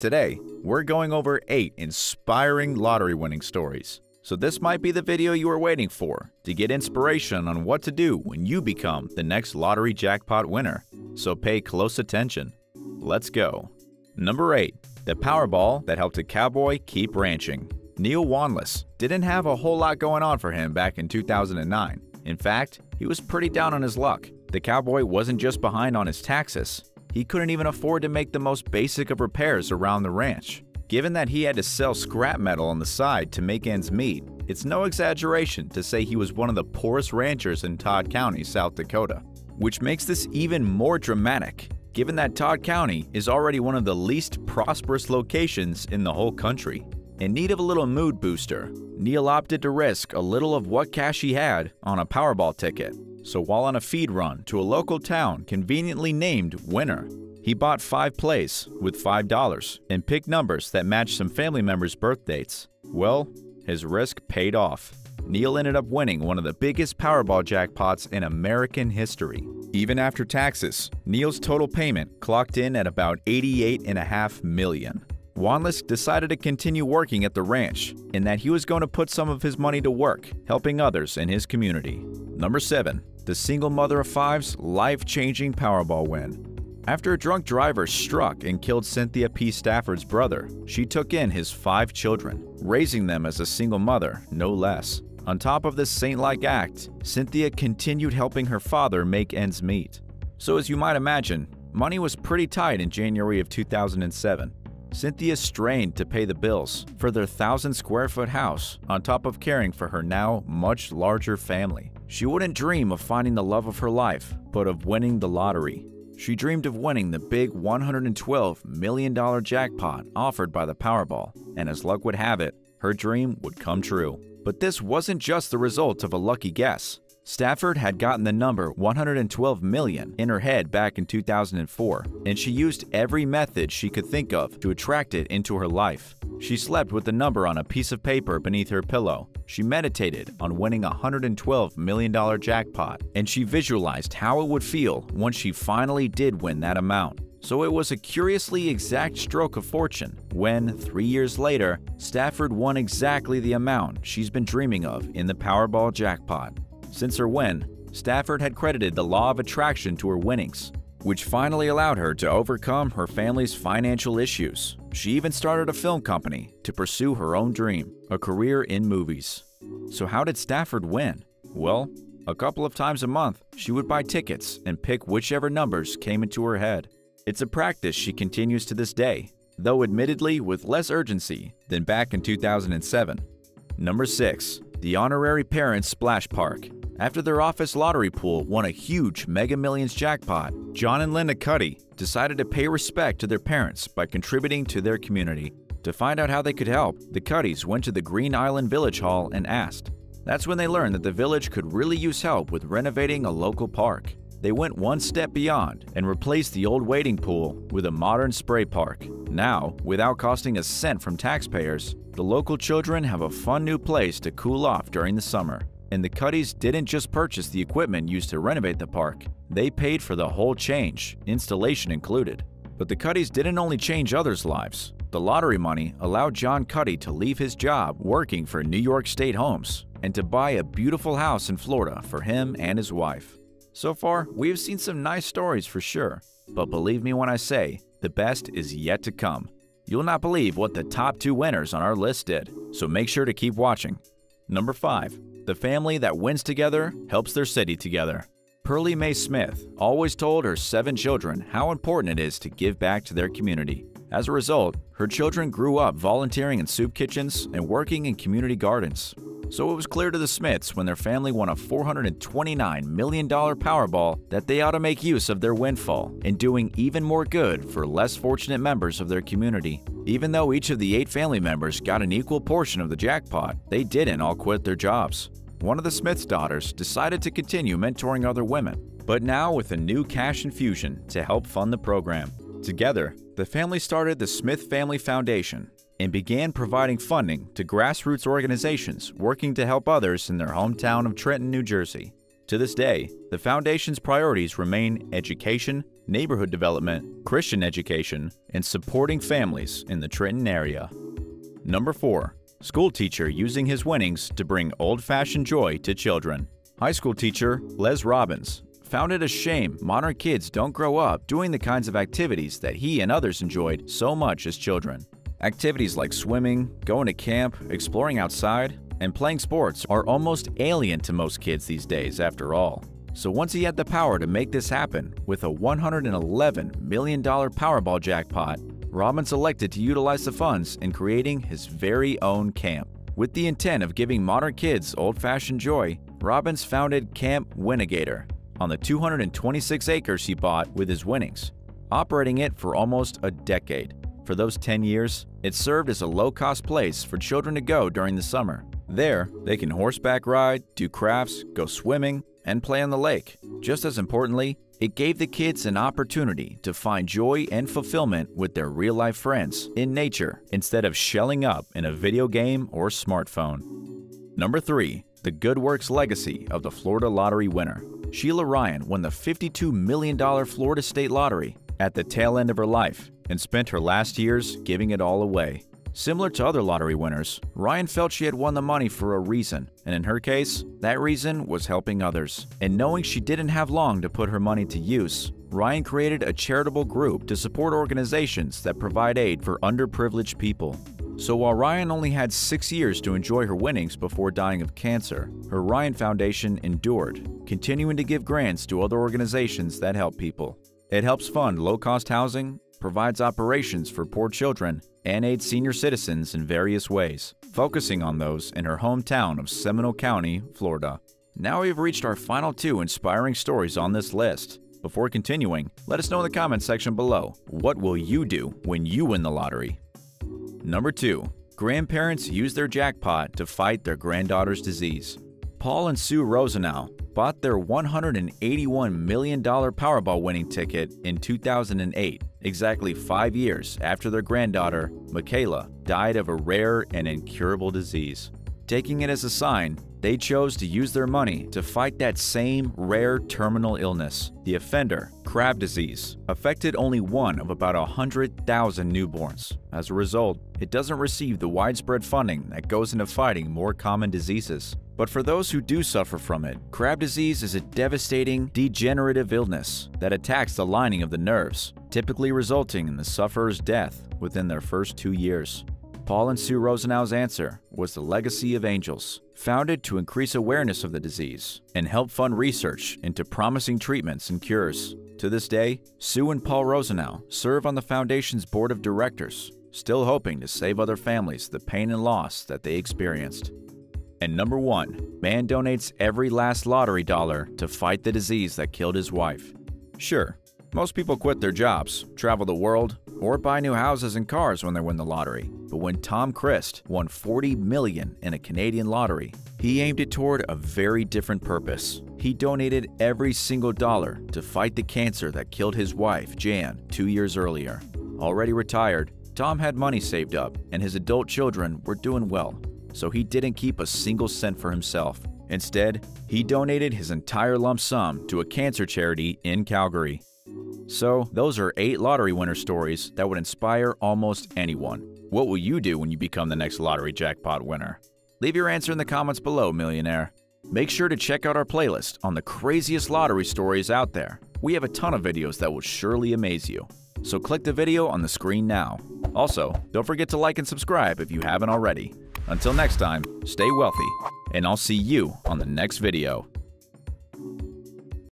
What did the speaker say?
Today, we're going over 8 inspiring lottery winning stories. So this might be the video you were waiting for to get inspiration on what to do when you become the next lottery jackpot winner. So pay close attention. Let's go. Number 8. The Powerball that helped a cowboy keep ranching. Neil Wanless didn't have a whole lot going on for him back in 2009. In fact, he was pretty down on his luck. The cowboy wasn't just behind on his taxes. He couldn't even afford to make the most basic of repairs around the ranch. Given that he had to sell scrap metal on the side to make ends meet, it's no exaggeration to say he was one of the poorest ranchers in Todd County, South Dakota. Which makes this even more dramatic, given that Todd County is already one of the least prosperous locations in the whole country. In need of a little mood booster, Neil opted to risk a little of what cash he had on a Powerball ticket. So while on a feed run to a local town conveniently named Winner, he bought 5 plays with $5 and picked numbers that matched some family members' birth dates. Well, his risk paid off. Neil ended up winning one of the biggest Powerball jackpots in American history. Even after taxes, Neil's total payment clocked in at about $88.5 million. Wanless decided to continue working at the ranch, in that he was going to put some of his money to work, helping others in his community. Number 7. The single mother of 5's life-changing Powerball win. After a drunk driver struck and killed Cynthia P. Stafford's brother, she took in his 5 children, raising them as a single mother, no less. On top of this saint-like act, Cynthia continued helping her father make ends meet. So as you might imagine, money was pretty tight in January of 2007. Cynthia strained to pay the bills for their 1,000-square-foot house on top of caring for her now much larger family. She wouldn't dream of finding the love of her life, but of winning the lottery. She dreamed of winning the big $112 million jackpot offered by the Powerball, and as luck would have it, her dream would come true. But this wasn't just the result of a lucky guess. Stafford had gotten the number 112 million in her head back in 2004, and she used every method she could think of to attract it into her life. She slept with the number on a piece of paper beneath her pillow. She meditated on winning a $112 million jackpot, and she visualized how it would feel once she finally did win that amount. So it was a curiously exact stroke of fortune when, 3 years later, Stafford won exactly the amount she's been dreaming of in the Powerball jackpot. Since her win, Stafford had credited the law of attraction to her winnings, which finally allowed her to overcome her family's financial issues. She even started a film company to pursue her own dream, a career in movies. So how did Stafford win? Well, a couple of times a month, she would buy tickets and pick whichever numbers came into her head. It's a practice she continues to this day, though admittedly with less urgency than back in 2007. Number 6. The Honorary Parents Splash Park. After their office lottery pool won a huge Mega Millions jackpot, John and Linda Cuddy decided to pay respect to their parents by contributing to their community. To find out how they could help, the Cuddys went to the Green Island Village Hall and asked. That's when they learned that the village could really use help with renovating a local park. They went one step beyond and replaced the old wading pool with a modern spray park. Now, without costing a cent from taxpayers, the local children have a fun new place to cool off during the summer. And the Cuddys didn't just purchase the equipment used to renovate the park, they paid for the whole change, installation included. But the Cuddys didn't only change others' lives. The lottery money allowed John Cuddy to leave his job working for New York State Homes and to buy a beautiful house in Florida for him and his wife. So far, we have seen some nice stories for sure, but believe me when I say, the best is yet to come. You'll not believe what the top 2 winners on our list did, so make sure to keep watching. Number 5. The family that wins together helps their city together. Pearlie Mae Smith always told her 7 children how important it is to give back to their community. As a result, her children grew up volunteering in soup kitchens and working in community gardens. So it was clear to the Smiths when their family won a $429 million Powerball that they ought to make use of their windfall in doing even more good for less fortunate members of their community. Even though each of the 8 family members got an equal portion of the jackpot, they didn't all quit their jobs. One of the Smiths' daughters decided to continue mentoring other women, but now with a new cash infusion to help fund the program. Together, the family started the Smith Family Foundation and began providing funding to grassroots organizations working to help others in their hometown of Trenton, New Jersey. To this day, the foundation's priorities remain education, neighborhood development, Christian education, and supporting families in the Trenton area. Number 4. School teacher using his winnings to bring old-fashioned joy to children. High school teacher Les Robbins found it a shame modern kids don't grow up doing the kinds of activities that he and others enjoyed so much as children. Activities like swimming, going to camp, exploring outside, and playing sports are almost alien to most kids these days after all. So once he had the power to make this happen with a $111 million Powerball jackpot, Robbins elected to utilize the funds in creating his very own camp. With the intent of giving modern kids old-fashioned joy, Robbins founded Camp Winnegator on the 226 acres he bought with his winnings, operating it for almost a decade. For those 10 years, it served as a low-cost place for children to go during the summer. There, they can horseback ride, do crafts, go swimming, and play on the lake. Just as importantly, it gave the kids an opportunity to find joy and fulfillment with their real-life friends in nature instead of shelling up in a video game or smartphone. Number 3. The good works legacy of the Florida Lottery winner. Sheila Ryan won the $52 million Florida State Lottery at the tail end of her life and spent her last years giving it all away. Similar to other lottery winners, Ryan felt she had won the money for a reason, and in her case, that reason was helping others. And knowing she didn't have long to put her money to use, Ryan created a charitable group to support organizations that provide aid for underprivileged people. So while Ryan only had 6 years to enjoy her winnings before dying of cancer, her Ryan Foundation endured, continuing to give grants to other organizations that help people. It helps fund low-cost housing, provides operations for poor children, and aids senior citizens in various ways, focusing on those in her hometown of Seminole County, Florida. Now we've reached our final 2 inspiring stories on this list. Before continuing, let us know in the comments section below, what will you do when you win the lottery? Number 2. Grandparents use their jackpot to fight their granddaughter's disease. Paul and Sue Rosenau bought their $181 million Powerball winning ticket in 2008, exactly 5 years after their granddaughter, Michaela, died of a rare and incurable disease. Taking it as a sign, they chose to use their money to fight that same rare terminal illness. The offender, crab disease, affected only one of about 100,000 newborns. As a result, it doesn't receive the widespread funding that goes into fighting more common diseases. But for those who do suffer from it, crab disease is a devastating, degenerative illness that attacks the lining of the nerves, typically resulting in the sufferer's death within their first 2 years. Paul and Sue Rosenau's answer was the Legacy of Angels, founded to increase awareness of the disease and help fund research into promising treatments and cures. To this day, Sue and Paul Rosenau serve on the foundation's board of directors, still hoping to save other families the pain and loss that they experienced. And number 1, man donates every last lottery dollar to fight the disease that killed his wife. Sure, most people quit their jobs, travel the world, or buy new houses and cars when they win the lottery. But when Tom Christ won $40 million in a Canadian lottery, he aimed it toward a very different purpose. He donated every single dollar to fight the cancer that killed his wife, Jan, 2 years earlier. Already retired, Tom had money saved up, and his adult children were doing well, so he didn't keep a single cent for himself. Instead, he donated his entire lump sum to a cancer charity in Calgary. So, those are 8 lottery winner stories that would inspire almost anyone. What will you do when you become the next lottery jackpot winner? Leave your answer in the comments below, Millionaire. Make sure to check out our playlist on the craziest lottery stories out there. We have a ton of videos that will surely amaze you. So click the video on the screen now. Also, don't forget to like and subscribe if you haven't already. Until next time, stay wealthy, and I'll see you on the next video.